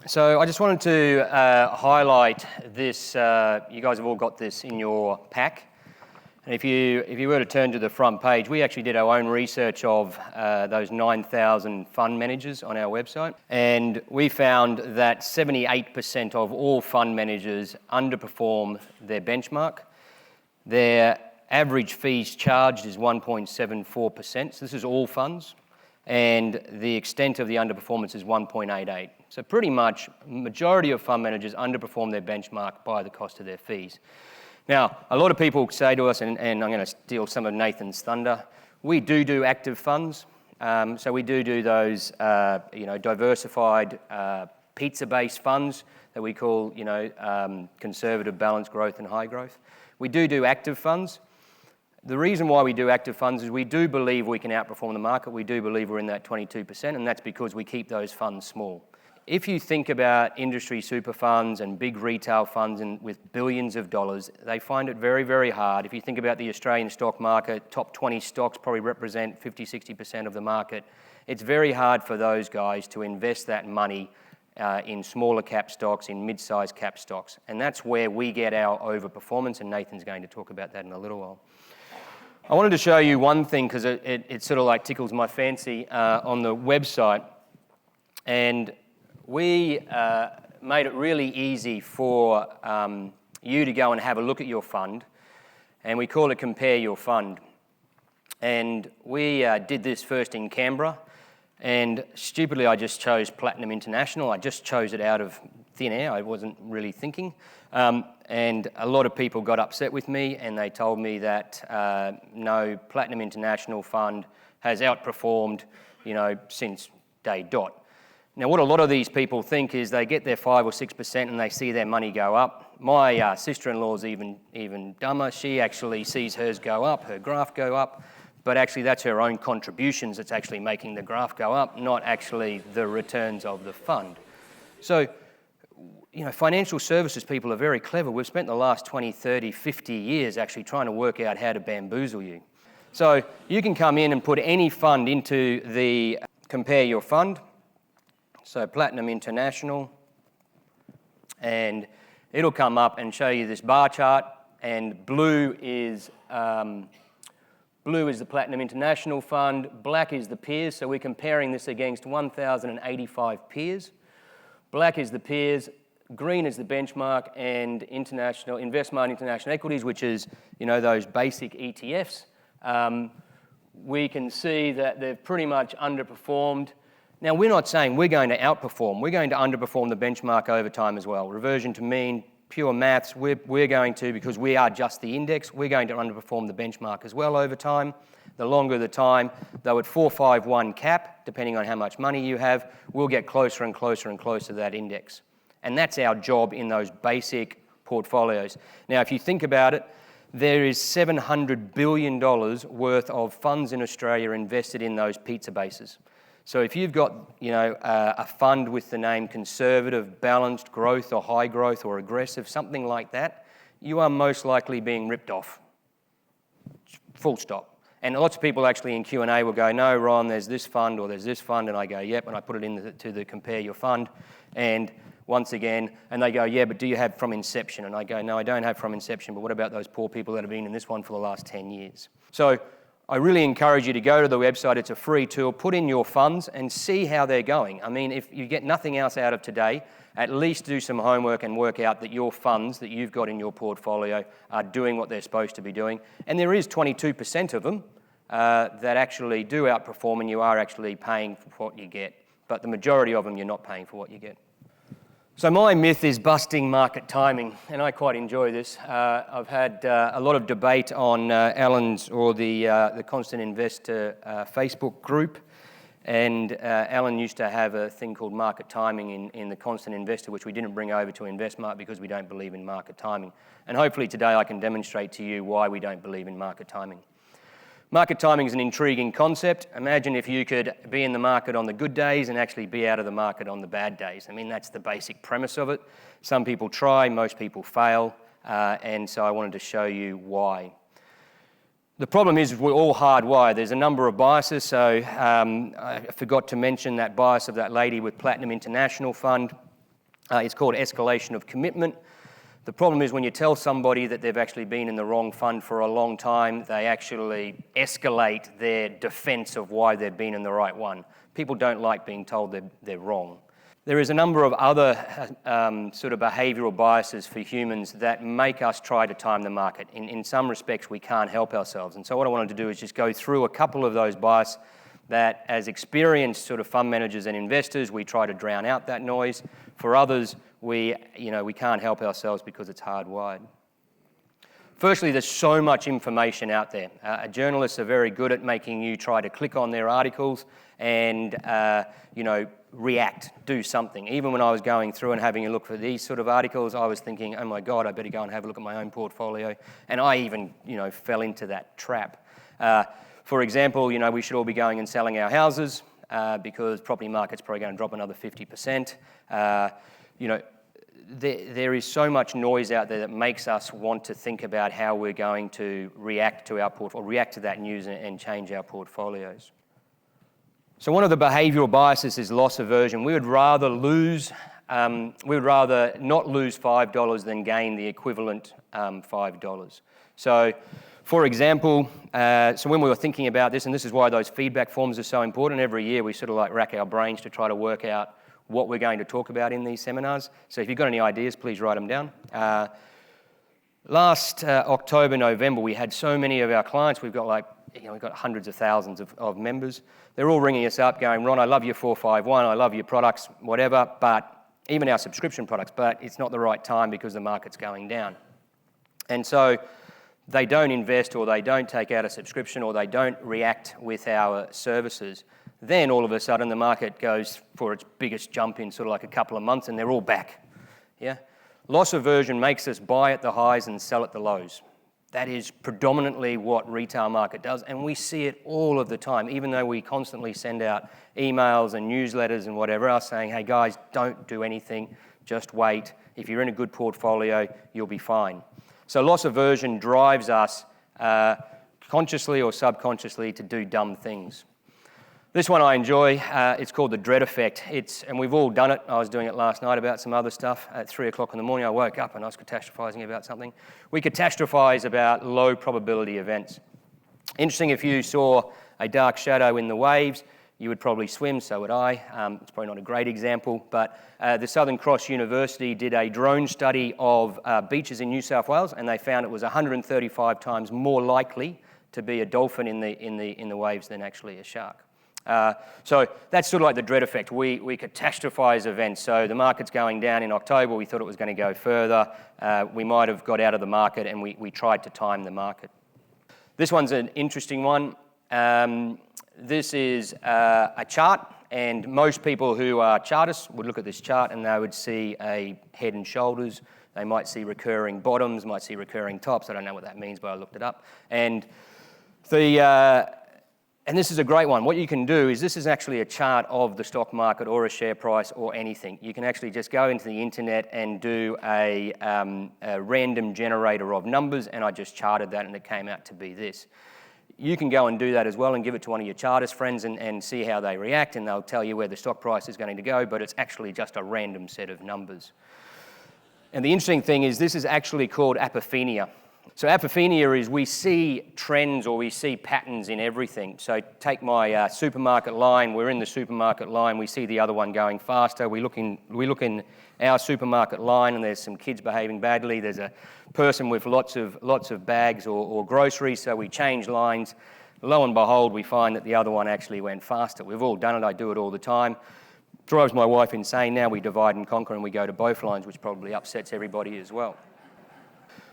So I just wanted to highlight this. You guys have all got this in your pack. And if you were to turn to the front page, we actually did our own research of those 9,000 fund managers on our website. And we found that 78% of all fund managers underperform their benchmark. Their average fees charged is 1.74%. So this is all funds. And the extent of the underperformance is 1.88. So pretty much majority of fund managers underperform their benchmark by the cost of their fees. Now, a lot of people say to us, and I'm going to steal some of Nathan's thunder, we do active funds. So we do those, diversified pizza-based funds that we call, conservative, balanced growth and high growth. We do active funds. The reason why we do active funds is we do believe we can outperform the market. We do believe we're in that 22%, and that's because we keep those funds small. If you think about industry super funds and big retail funds with billions of dollars, they find it very, very hard. If you think about the Australian stock market, top 20 stocks probably represent 50, 60% of the market. It's very hard for those guys to invest that money in smaller cap stocks, in mid-sized cap stocks. And that's where we get our overperformance, and Nathan's going to talk about that in a little while. I wanted to show you one thing because it sort of like tickles my fancy on the website. And we made it really easy for you to go and have a look at your fund, and we call it Compare Your Fund. And we did this first in Canberra, and stupidly I just chose Platinum International. I just chose it out of thin air. I wasn't really thinking. And a lot of people got upset with me, and they told me that no, Platinum International Fund has outperformed, since day dot. Now, what a lot of these people think is they get their 5 or 6% and they see their money go up. My sister-in-law's even dumber. She actually sees hers go up, her graph go up, but actually that's her own contributions that's actually making the graph go up, not actually the returns of the fund. So, financial services people are very clever. We've spent the last 20, 30, 50 years actually trying to work out how to bamboozle you. So you can come in and put any fund into the Compare Your Fund. So Platinum International, and it'll come up and show you this bar chart, and blue is the Platinum International Fund, black is the peers, so we're comparing this against 1,085 peers. Black is the peers, green is the benchmark, and InvestSmart International Equities, which is, those basic ETFs. We can see that they've pretty much underperformed. Now, we're not saying we're going to outperform. We're going to underperform the benchmark over time as well. Reversion to mean, pure maths, we're going to, because we are just the index, we're going to underperform the benchmark as well over time. The longer the time, though at 451 cap, depending on how much money you have, we'll get closer and closer and closer to that index. And that's our job in those basic portfolios. Now, if you think about it, there is $700 billion worth of funds in Australia invested in those pizza bases. So if you've got, a fund with the name conservative, balanced growth or high growth or aggressive, something like that, you are most likely being ripped off. Full stop. And lots of people actually in Q&A will go, no, Ron, there's this fund or there's this fund, and I go, yep, and I put it into the Compare Your Fund. And once again, and they go, yeah, but do you have from inception? And I go, no, I don't have from inception, but what about those poor people that have been in this one for the last 10 years? So I really encourage you to go to the website. It's a free tool. Put in your funds and see how they're going. I mean, if you get nothing else out of today, at least do some homework and work out that your funds that you've got in your portfolio are doing what they're supposed to be doing. And there is 22% of them that actually do outperform, and you are actually paying for what you get. But the majority of them, you're not paying for what you get. So my myth is busting market timing, and I quite enjoy this. I've had a lot of debate on Alan's or the Constant Investor Facebook group, and Alan used to have a thing called market timing in the Constant Investor, which we didn't bring over to InvestSmart because we don't believe in market timing. And hopefully today I can demonstrate to you why we don't believe in market timing. Market timing is an intriguing concept. Imagine if you could be in the market on the good days and actually be out of the market on the bad days. I mean, that's the basic premise of it. Some people try, most people fail, and so I wanted to show you why. The problem is we're all hardwired. There's a number of biases, so I forgot to mention that bias of that lady with Platinum International Fund. It's called escalation of commitment. The problem is when you tell somebody that they've actually been in the wrong fund for a long time, they actually escalate their defense of why they've been in the right one. People don't like being told they're wrong. There is a number of other sort of behavioural biases for humans that make us try to time the market. In some respects, we can't help ourselves. And so what I wanted to do is just go through a couple of those biases that as experienced sort of fund managers and investors, we try to drown out that noise. For others, we can't help ourselves because it's hardwired. Firstly, there's so much information out there. Journalists are very good at making you try to click on their articles and react, do something. Even when I was going through and having a look for these sort of articles, I was thinking, oh my God, I better go and have a look at my own portfolio. And I even fell into that trap. For example, we should all be going and selling our houses because property market's probably going to drop another 50%. There is so much noise out there that makes us want to think about how we're going to react to our portfolio, react to that news and change our portfolios. So one of the behavioural biases is loss aversion. We would rather not lose $5 than gain the equivalent $5. So, for example, so when we were thinking about this, and this is why those feedback forms are so important, every year we sort of like rack our brains to try to work out what we're going to talk about in these seminars. So if you've got any ideas, please write them down. Last October, November, we had so many of our clients. We've got we've got hundreds of thousands of members. They're all ringing us up going, Ron, I love your 451, I love your products, whatever, but even our subscription products, but it's not the right time because the market's going down. And so they don't invest or they don't take out a subscription or they don't react with our services. Then all of a sudden the market goes for its biggest jump in sort of like a couple of months and they're all back. Yeah? Loss aversion makes us buy at the highs and sell at the lows. That is predominantly what retail market does, and we see it all of the time, even though we constantly send out emails and newsletters and whatever else saying, hey guys, don't do anything, just wait. If you're in a good portfolio, you'll be fine. So loss aversion drives us consciously or subconsciously to do dumb things. This one I enjoy. It's called the dread effect. And we've all done it. I was doing it last night about some other stuff. At 3 o'clock in the morning, I woke up and I was catastrophizing about something. We catastrophize about low probability events. Interesting, if you saw a dark shadow in the waves, you would probably swim, so would I. It's probably not a great example, but the Southern Cross University did a drone study of beaches in New South Wales, and they found it was 135 times more likely to be a dolphin in the waves than actually a shark. So that's sort of like the dread effect. We catastrophize events. So the market's going down in October. We thought it was going to go further. We might have got out of the market, and we tried to time the market. This one's an interesting one. This is a chart, and most people who are chartists would look at this chart and they would see a head and shoulders. They might see recurring bottoms, might see recurring tops. I don't know what that means, but I looked it up. And this is a great one. What you can do is this is actually a chart of the stock market or a share price or anything. You can actually just go into the internet and do a random generator of numbers, and I just charted that and it came out to be this. You can go and do that as well and give it to one of your chartist friends and see how they react, and they'll tell you where the stock price is going to go, but it's actually just a random set of numbers. And the interesting thing is this is actually called apophenia. So apophenia is we see trends or we see patterns in everything. So take my supermarket line. We're in the supermarket line. We see the other one going faster. We look in our supermarket line and there's some kids behaving badly. There's a person with lots of bags or groceries. So we change lines. Lo and behold, we find that the other one actually went faster. We've all done it. I do it all the time. Drives my wife insane. Now we divide and conquer and we go to both lines, which probably upsets everybody as well.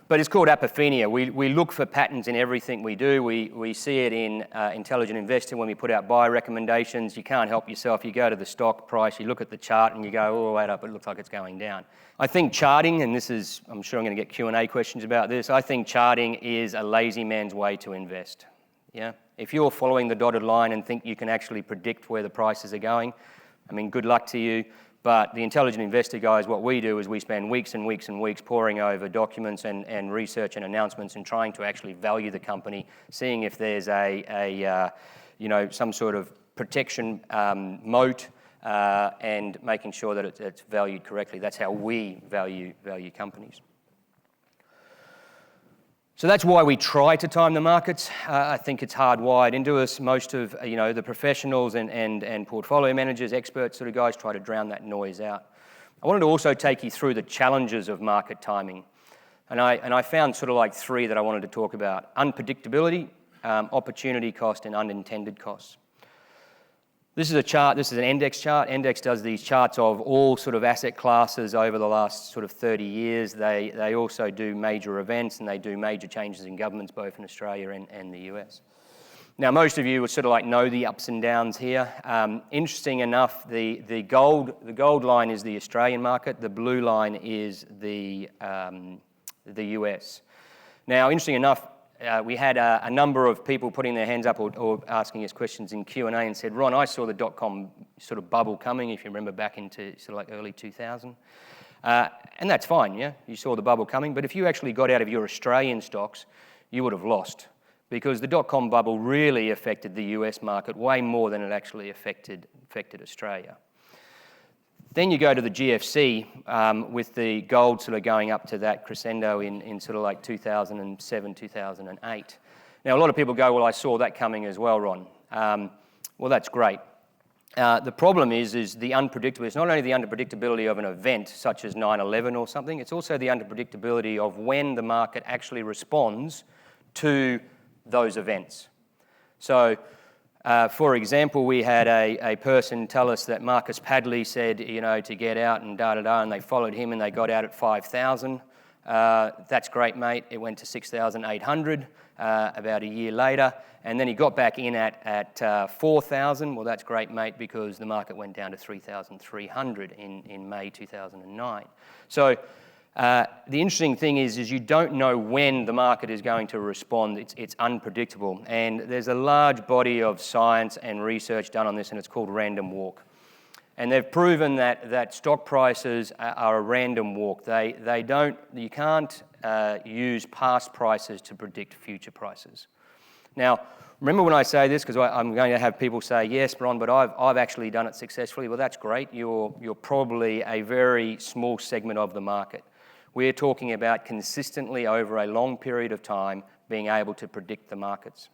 But it's called apophenia. We look for patterns in everything we do. We see it in intelligent investing when we put out buy recommendations. You can't help yourself. You go to the stock price, you look at the chart and you go, oh, wait up, it looks like it's going down. I think charting, and this is, I'm sure I'm going to get Q&A questions about this, I think charting is a lazy man's way to invest. Yeah? If you're following the dotted line and think you can actually predict where the prices are going, I mean, good luck to you. But the intelligent investor guys, what we do is we spend weeks and weeks and weeks poring over documents and research and announcements and trying to actually value the company, seeing if there's some sort of protection moat, and making sure that it's valued correctly. That's how we value companies. So that's why we try to time the markets. I think it's hardwired into us. Most of the professionals and portfolio managers, experts sort of guys try to drown that noise out. I wanted to also take you through the challenges of market timing. And I found sort of like three that I wanted to talk about: unpredictability, opportunity cost, and unintended costs. This is a chart, this is an Index chart. Index does these charts of all sort of asset classes over the last sort of 30 years. They also do major events, and they do major changes in governments both in Australia and the US. Now, most of you would sort of like know the ups and downs here. Interesting enough, the gold line is the Australian market. The blue line is the US. Now, interesting enough, we had a number of people putting their hands up or asking us questions in Q&A and said, Ron, I saw the dot-com sort of bubble coming, if you remember back into sort of like early 2000. And that's fine, yeah? You saw the bubble coming. But if you actually got out of your Australian stocks, you would have lost, because the dot-com bubble really affected the US market way more than it actually affected Australia. Then you go to the GFC with the gold sort of going up to that crescendo in sort of like 2007, 2008. Now, a lot of people go, well, I saw that coming as well, Ron. Well, that's great. The problem is the unpredictability. It's not only the unpredictability of an event such as 9/11 or something, it's also the unpredictability of when the market actually responds to those events. So, for example, we had a person tell us that Marcus Padley said, to get out and da-da-da, and they followed him and they got out at 5,000. That's great, mate. It went to 6,800 about a year later, and then he got back in at 4,000. Well, that's great, mate, because the market went down to 3,300 in May 2009. So the interesting thing is you don't know when the market is going to respond. It's unpredictable. And there's a large body of science and research done on this, and it's called random walk. And they've proven that stock prices are a random walk. You can't use past prices to predict future prices. Now, remember when I say this, because I'm going to have people say, yes, Ron, but I've actually done it successfully. Well, that's great. You're probably a very small segment of the market. We're talking about consistently over a long period of time being able to predict the markets.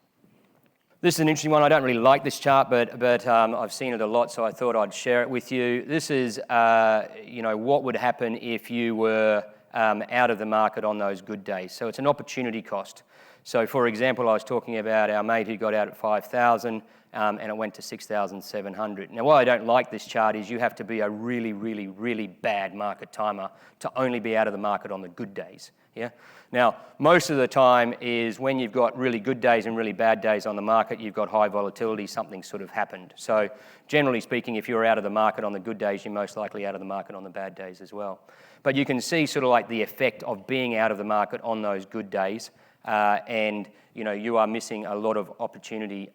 This is an interesting one. I don't really like this chart, but I've seen it a lot, so I thought I'd share it with you. This is, what would happen if you were out of the market on those good days. So it's an opportunity cost. So, for example, I was talking about our mate who got out at 5,000 and it went to 6,700. Now, why I don't like this chart is you have to be a really, really, really bad market timer to only be out of the market on the good days. Yeah. Now, most of the time is when you've got really good days and really bad days on the market, you've got high volatility, something sort of happened. So, generally speaking, if you're out of the market on the good days, you're most likely out of the market on the bad days as well. But you can see sort of like the effect of being out of the market on those good days. And you are missing a lot of opportunity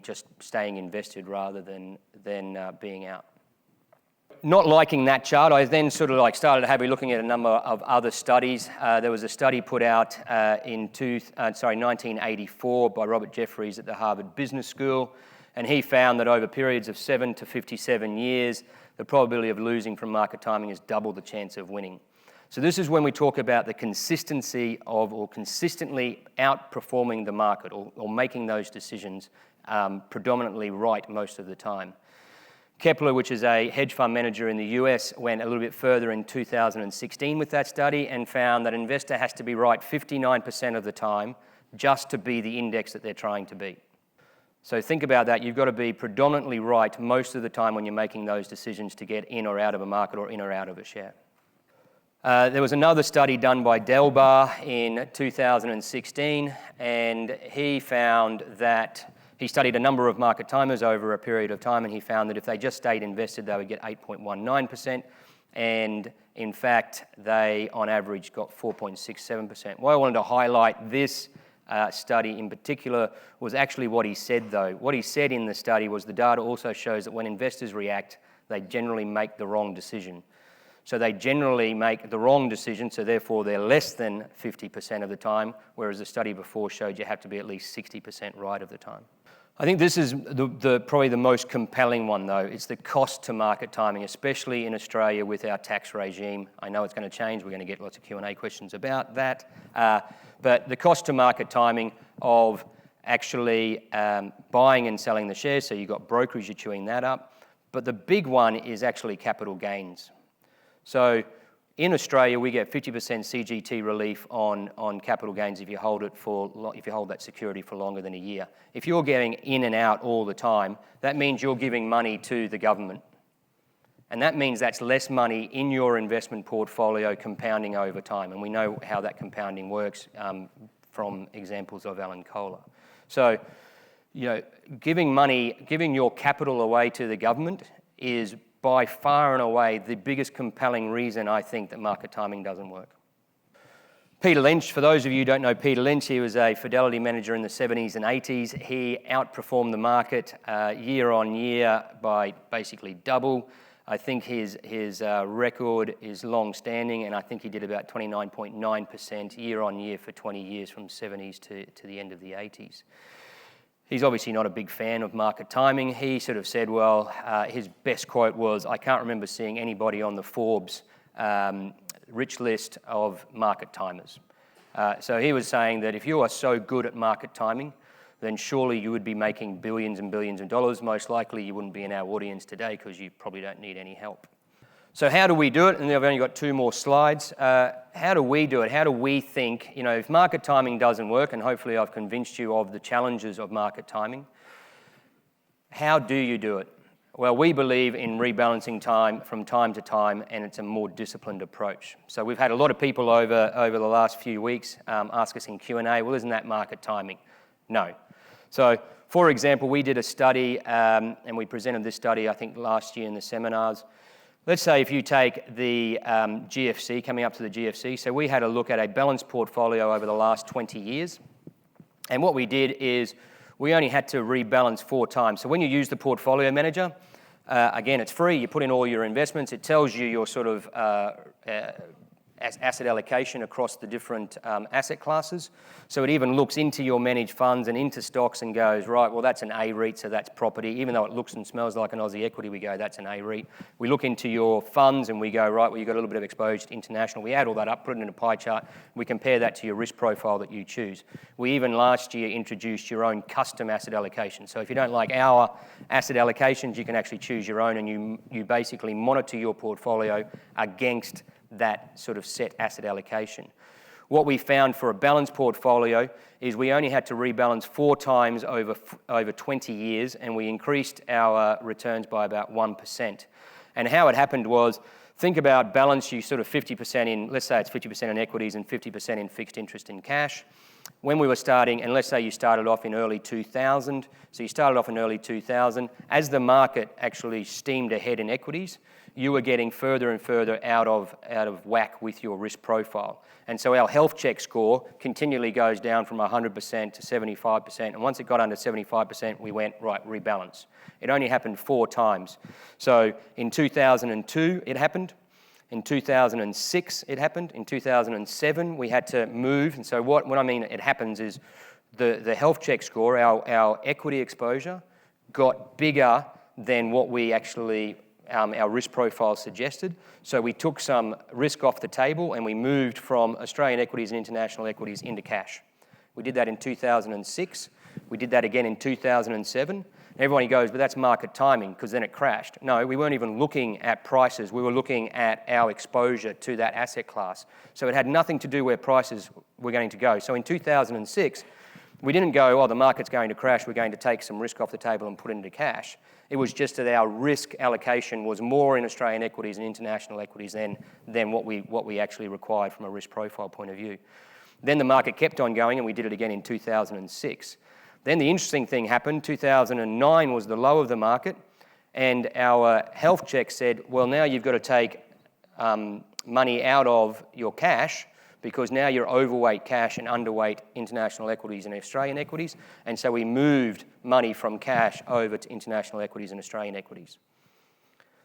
just staying invested rather than being out. Not liking that chart, I then sort of like started looking at a number of other studies. There was a study put out in 1984 by Robert Jeffries at the Harvard Business School, and he found that over periods of 7 to 57 years, the probability of losing from market timing is double the chance of winning. So this is when we talk about the consistency of or consistently outperforming the market or making those decisions predominantly right most of the time. Kepler, which is a hedge fund manager in the US, went a little bit further in 2016 with that study and found that an investor has to be right 59% of the time just to be the index that they're trying to beat. So think about that. You've got to be predominantly right most of the time when you're making those decisions to get in or out of a market or in or out of a share. There was another study done by Delbar in 2016, and he found that he studied a number of market timers over a period of time, and he found that if they just stayed invested, they would get 8.19%, and in fact, they on average got 4.67%. Why I wanted to highlight this study in particular was actually what he said, though. What he said in the study was the data also shows that when investors react, they generally make the wrong decision. So they generally make the wrong decision, so therefore they're less than 50% of the time, whereas the study before showed you have to be at least 60% right of the time. I think this is probably the most compelling one, though. It's the cost to market timing, especially in Australia with our tax regime. I know it's going to change. We're going to get lots of Q&A questions about that. But the cost to market timing of actually buying and selling the shares, so you've got brokerage, you're chewing that up. But the big one is actually capital gains. So in Australia, we get 50% CGT relief on capital gains if you hold that security for longer than a year. If you're getting in and out all the time, that means you're giving money to the government. And that means that's less money in your investment portfolio compounding over time. And we know how that compounding works from examples of Alan Kohler. So, giving your capital away to the government is by far and away the biggest compelling reason I think that market timing doesn't work. Peter Lynch, for those of you who don't know Peter Lynch, he was a Fidelity manager in the 70s and 80s. He outperformed the market year on year by basically double. I think his record is long-standing, and I think he did about 29.9% year on year for 20 years from 70s to the end of the 80s. He's obviously not a big fan of market timing. He sort of said, his best quote was, "I can't remember seeing anybody on the Forbes rich list of market timers." So he was saying that if you are so good at market timing, then surely you would be making billions and billions of dollars. Most likely you wouldn't be in our audience today because you probably don't need any help. So how do we do it? And I've only got 2 more slides. How do we do it? How do we think, if market timing doesn't work, and hopefully I've convinced you of the challenges of market timing, how do you do it? Well, we believe in rebalancing time from time to time, and it's a more disciplined approach. So we've had a lot of people over the last few weeks ask us in Q&A, well, isn't that market timing? No. So, for example, we did a study, and we presented this study, I think, last year in the seminars. Let's say if you take the GFC, coming up to the GFC, so we had a look at a balanced portfolio over the last 20 years. And what we did is we only had to rebalance 4 times. So when you use the portfolio manager, again, it's free. You put in all your investments. It tells you your sort of asset allocation across the different asset classes. So it even looks into your managed funds and into stocks and goes, right, well, that's an A REIT, so that's property. Even though it looks and smells like an Aussie equity, we go, that's an A REIT. We look into your funds and we go, right, well, you've got a little bit of exposure to international. We add all that up, put it in a pie chart. We compare that to your risk profile that you choose. We even last year introduced your own custom asset allocation. So if you don't like our asset allocations, you can actually choose your own, and you basically monitor your portfolio against that sort of set asset allocation. What we found for a balanced portfolio is we only had to rebalance 4 times over 20 years, and we increased our returns by about 1%. And how it happened was, think about balance, you sort of 50% in, let's say it's 50% in equities and 50% in fixed interest in cash. When we were starting, and let's say you started off in early 2000, so you started off in early 2000, as the market actually steamed ahead in equities, you were getting further and further out of whack with your risk profile. And so our health check score continually goes down from 100% to 75%. And once it got under 75%, we went, right, rebalance. It only happened 4 times. So in 2002, it happened. In 2006, it happened. In 2007, we had to move. And so what I mean it happens is the health check score, our equity exposure, got bigger than what we actually our risk profile suggested. So we took some risk off the table and we moved from Australian equities and international equities into cash. We did that in 2006. We did that again in 2007. Everybody goes, but that's market timing because then it crashed. No, we weren't even looking at prices. We were looking at our exposure to that asset class. So it had nothing to do where prices were going to go. So in 2006, we didn't go, oh, the market's going to crash. We're going to take some risk off the table and put it into cash. It was just that our risk allocation was more in Australian equities and international equities than what we actually required from a risk profile point of view. Then the market kept on going, and we did it again in 2006. Then the interesting thing happened. 2009 was the low of the market, and our health check said, well, now you've got to take money out of your cash because now you're overweight cash and underweight international equities and Australian equities. And so we moved money from cash over to international equities and Australian equities.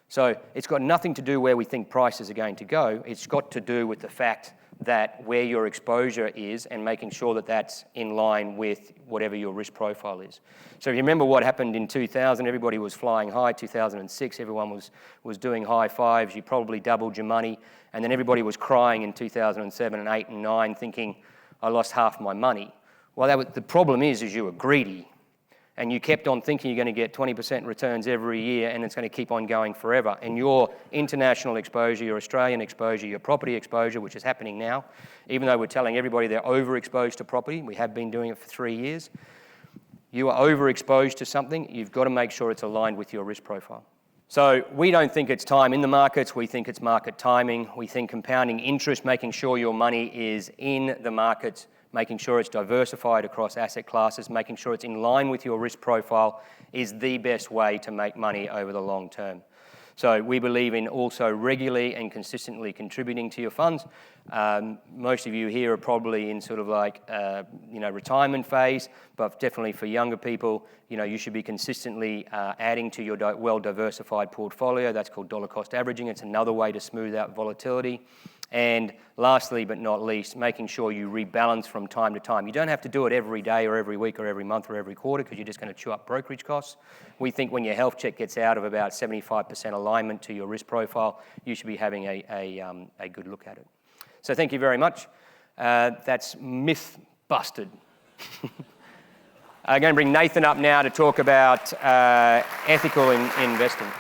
So it's got nothing to do where we think prices are going to go. It's got to do with the fact that where your exposure is and making sure that that's in line with whatever your risk profile is. So if you remember what happened in 2000, everybody was flying high. 2006, everyone was doing high fives. You probably doubled your money. And then everybody was crying in 2007 and 8 and 9 thinking, I lost half my money. Well, the problem is you were greedy. And you kept on thinking you're going to get 20% returns every year and it's going to keep on going forever. And your international exposure, your Australian exposure, your property exposure, which is happening now, even though we're telling everybody they're overexposed to property, we have been doing it for 3 years, you are overexposed to something, you've got to make sure it's aligned with your risk profile. So we don't think it's time in the markets, we think it's market timing, we think compounding interest, making sure your money is in the markets, making sure it's diversified across asset classes, making sure it's in line with your risk profile is the best way to make money over the long term. So we believe in also regularly and consistently contributing to your funds. Most of you here are probably in sort of like, retirement phase, but definitely for younger people, you should be consistently adding to your well-diversified portfolio. That's called dollar cost averaging. It's another way to smooth out volatility. And lastly, but not least, making sure you rebalance from time to time. You don't have to do it every day or every week or every month or every quarter because you're just going to chew up brokerage costs. We think when your health check gets out of about 75% alignment to your risk profile, you should be having a good look at it. So thank you very much. That's myth busted. I'm going to bring Nathan up now to talk about ethical investing.